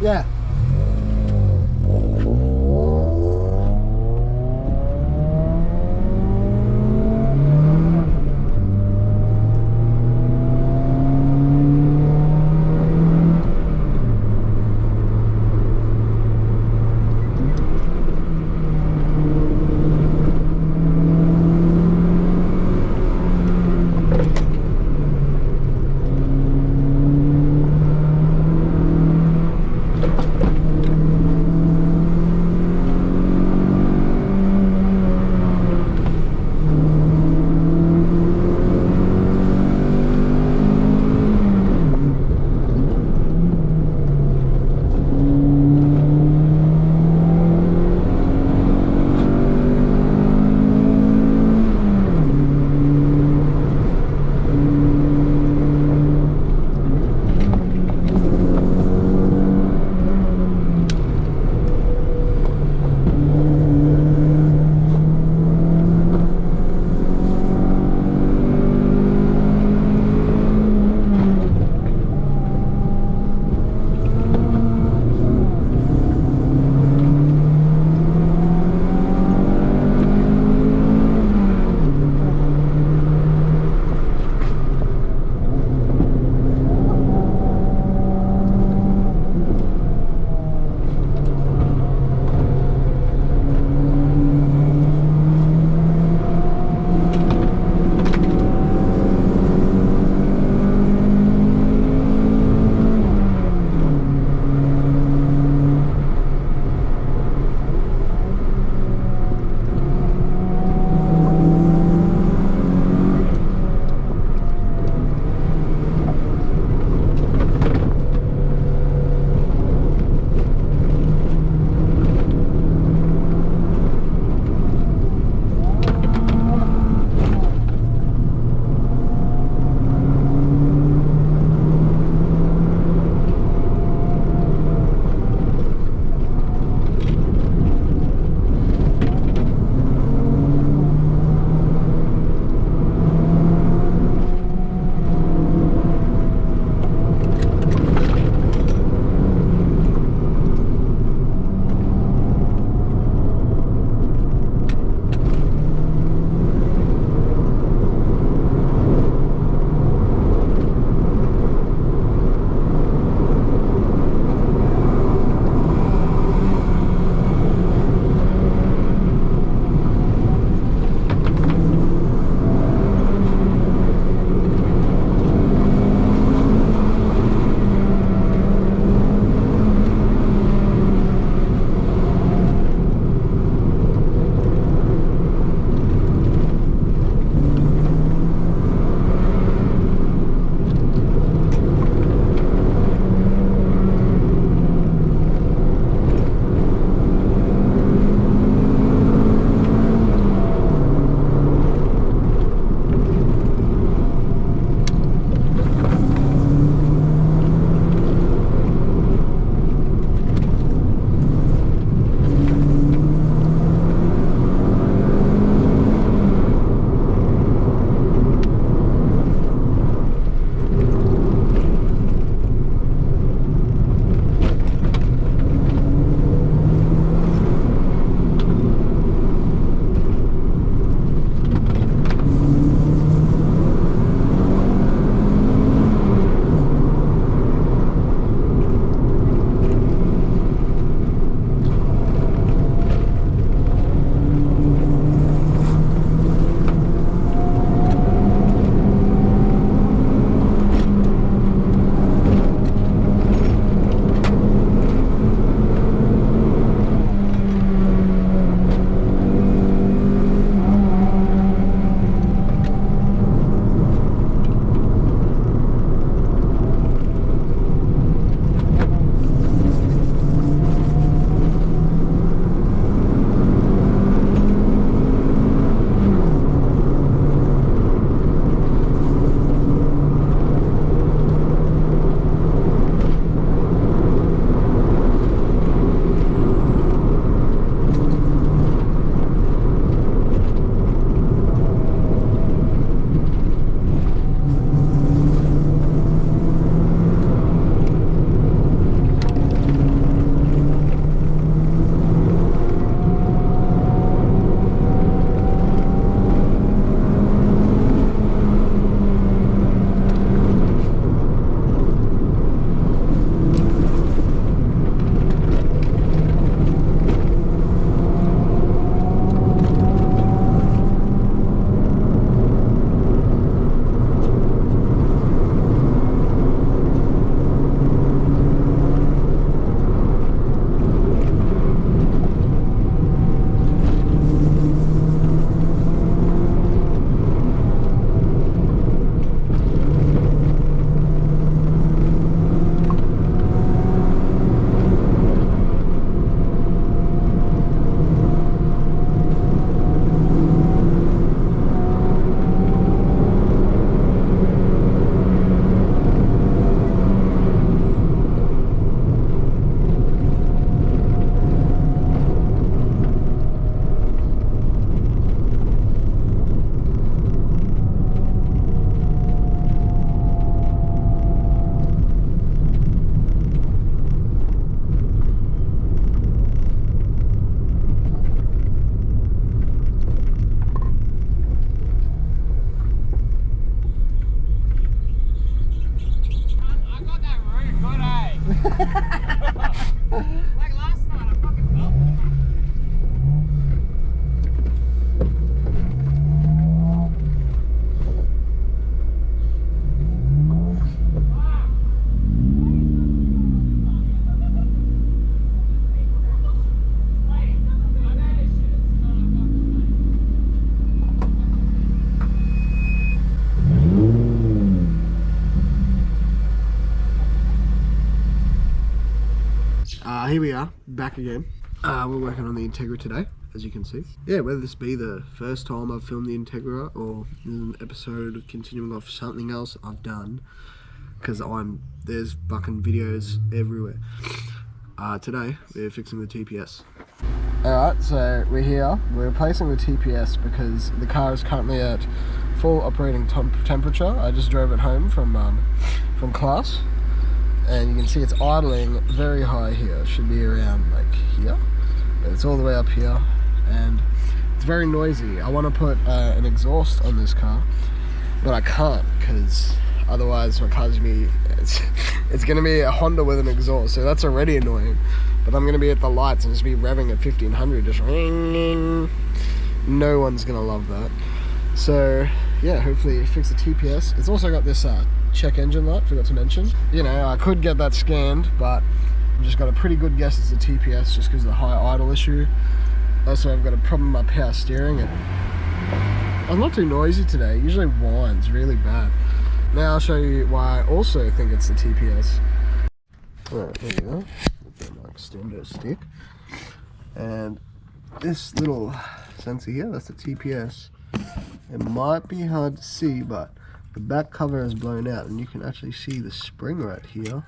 Yeah. Like last night, I fucking felt it. Here we are, back again. We're working on the Integra today, as you can see. Yeah, whether this be the first time I've filmed the Integra or an episode continuing off something else I've done, because there's fucking videos everywhere. Today, we're fixing the TPS. Alright, so we're here. We're replacing the TPS because the car is currently at full operating temperature. I just drove it home from class. And you can see it's idling very high here. It should be around like here, but it's all the way up here, and it's very noisy. I want to put an exhaust on this car, but I can't because otherwise my car's gonna be it's gonna be a Honda with an exhaust, so that's already annoying. But I'm gonna be at the lights and just be revving at 1500, just ringing. No one's gonna love that. So yeah, hopefully fix the TPS. It's also got this check engine light, forgot to mention. You know, I could get that scanned, but I've just got a pretty good guess it's the TPS just because of the high idle issue. Also, I've got a problem with my power steering. I'm not too noisy today. It usually whines really bad. Now I'll show you why I also think it's the TPS. Alright, there you go. My extender stick. And this little sensor here, that's the TPS. It might be hard to see, but the back cover is blown out and you can actually see the spring right here.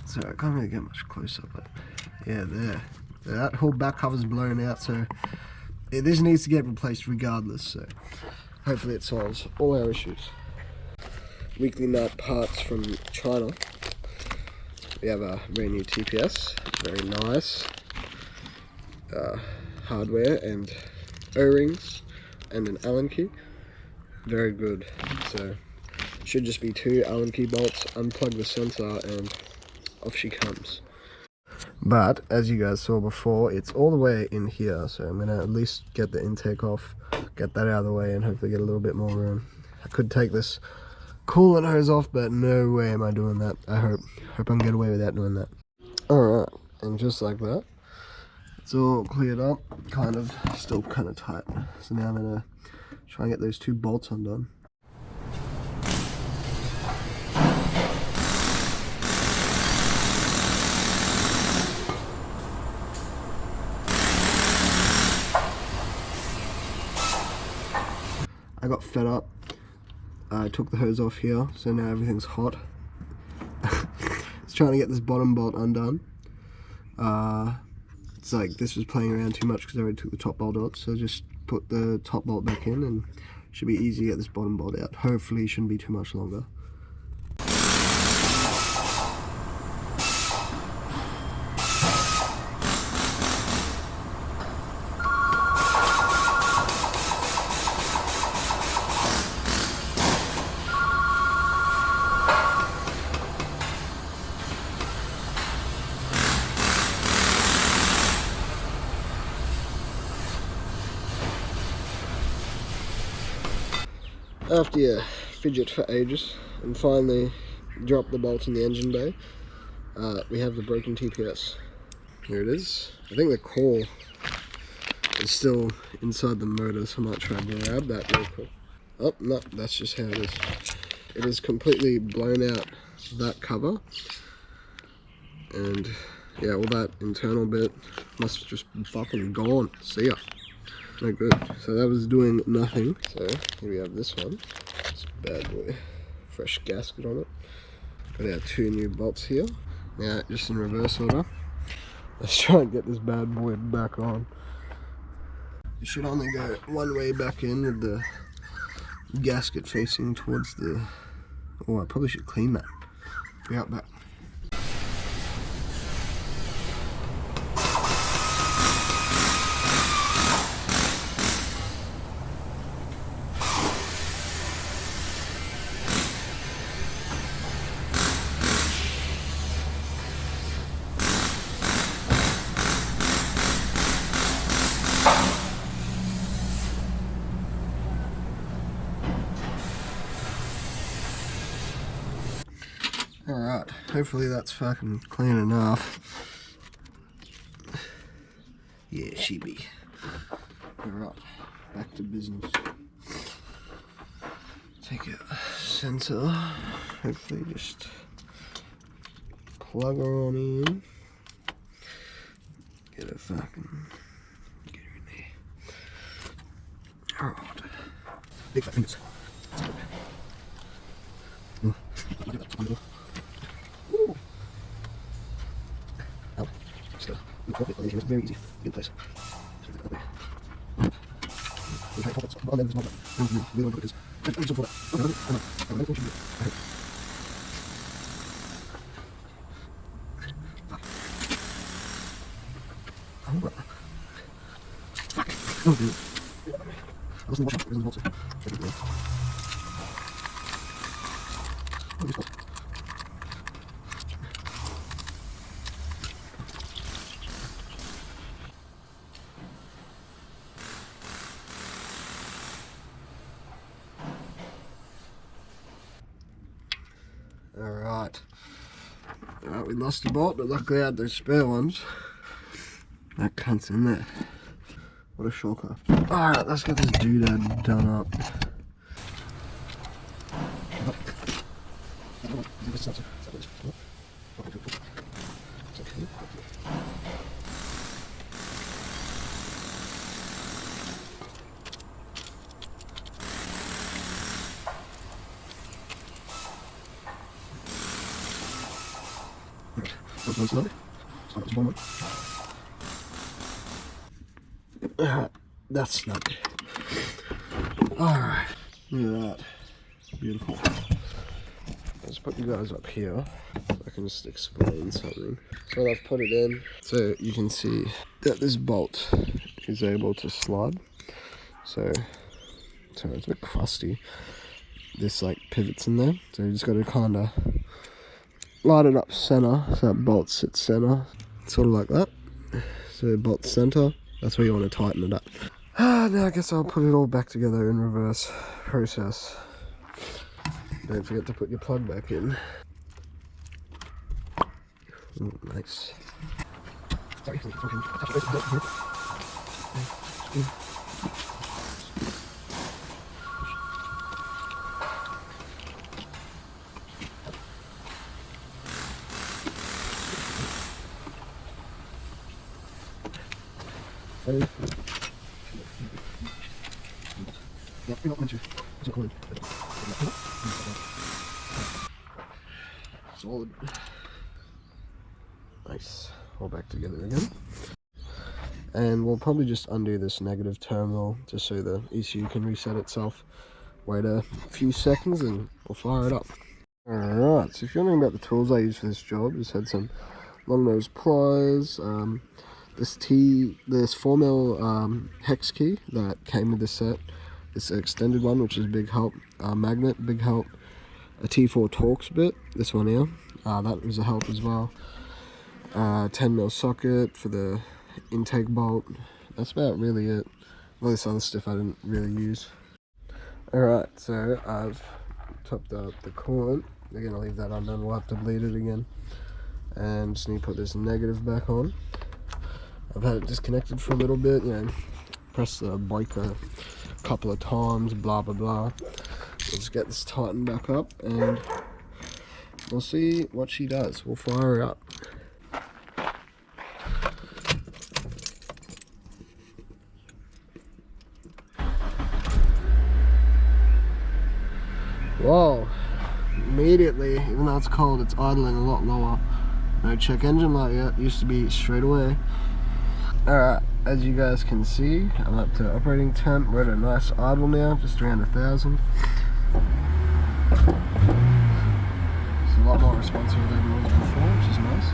So I can't really get much closer, but yeah, there. That whole back cover is blown out, so this needs to get replaced regardless. So hopefully it solves all our issues. Weekly nut parts from China. We have a brand new TPS, very nice. Hardware and O-rings and an Allen key. Very good. So it should just be 2 Allen key bolts, unplug the sensor, and off she comes. But as you guys saw before, it's all the way in here, so I'm gonna at least get the intake off, get that out of the way, and hopefully get a little bit more room. I could take this coolant hose off, but no way am I doing that. I hope I can get away without doing that. Alright, and just like that, it's all cleared up, still kind of tight. So now I'm gonna try and get those 2 bolts undone. I got fed up. I took the hose off here, so now everything's hot. It's trying to get this bottom bolt undone. It's like this was playing around too much because I already took the top bolt out, so just put the top bolt back in and it should be easy to get this bottom bolt out. Hopefully it shouldn't be too much longer. After you fidget for ages and finally drop the bolt in the engine bay, we have the broken TPS. Here it is. I think the core is still inside the motor, so I might try and grab that real quick. Oh, no, that's just how it is. It is completely blown out, that cover. And yeah, all that internal bit must have just been fucking gone. See ya. No good. So that was doing nothing. So here we have this one. It's a bad boy. Fresh gasket on it. Got our 2 new bolts here. Now just in reverse order. Let's try and get this bad boy back on. You should only go one way back in with the gasket facing towards the... Oh, I probably should clean that. Be out back. Hopefully that's fucking clean enough. Yeah, she be. Alright, back to business. Take a sensor, hopefully just plug her on in. Get her fucking, get her in there. Alright. Big fat fingers. Out. Still. It's very easy. Good place. Fuck. Oh, dude. I wasn't watching. I wasn't watching. Alright, we lost a bolt, but luckily I had those spare ones. That cunt's in there. What a shocker. Alright, let's get this doodad done up. That's snug. Alright, look at that. Beautiful. Let's put you guys up here so I can just explain something. So I've put it in so you can see that this bolt is able to slide. So it's a bit crusty. This like pivots in there, so you just got to kind of light it up center so that bolt sits center, sort of like that. So bolt center, that's where you want to tighten it up. Now I guess I'll put it all back together in reverse process. Don't forget to put your plug back in. Ooh, nice. Sorry, Solid. Nice. All back together again. And we'll probably just undo this negative terminal just so the ECU can reset itself. Wait a few seconds and we'll fire it up. Alright, so if you're wondering about the tools I use for this job, just had some long nose pliers, this 4mm hex key that came with this set. It's an extended one, which is a big help. Magnet, big help. A T4 Torx bit, this one here, that was a help as well. 10mm socket for the intake bolt. That's about really it. All this other stuff I didn't really use. Alright, so I've topped up the coolant. We're gonna leave that undone, we'll have to bleed it again. And just need to put this negative back on. I've had it disconnected for a little bit, you know, press the brake a couple of times, blah blah blah. Let's get this tightened back up and we'll see what she does. We'll fire her up. Whoa, immediately, even though it's cold, it's idling a lot lower. No check engine light yet, used to be straight away. Alright, as you guys can see, I'm up to operating temp. We're at a nice idle now, just around 1,000. It's a lot more responsive than it was before, which is nice.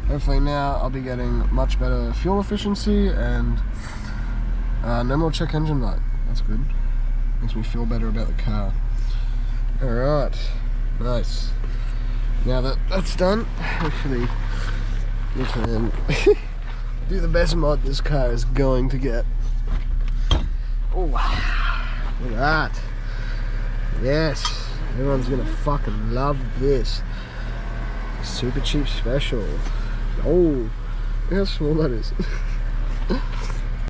Hopefully now I'll be getting much better fuel efficiency and no more check engine light. That's good. Makes me feel better about the car. Alright, nice. Now that that's done, hopefully we can do the best mod this car is going to get. Oh, look at that. Yes, everyone's gonna fucking love this. Super cheap special. Oh, look how small that is.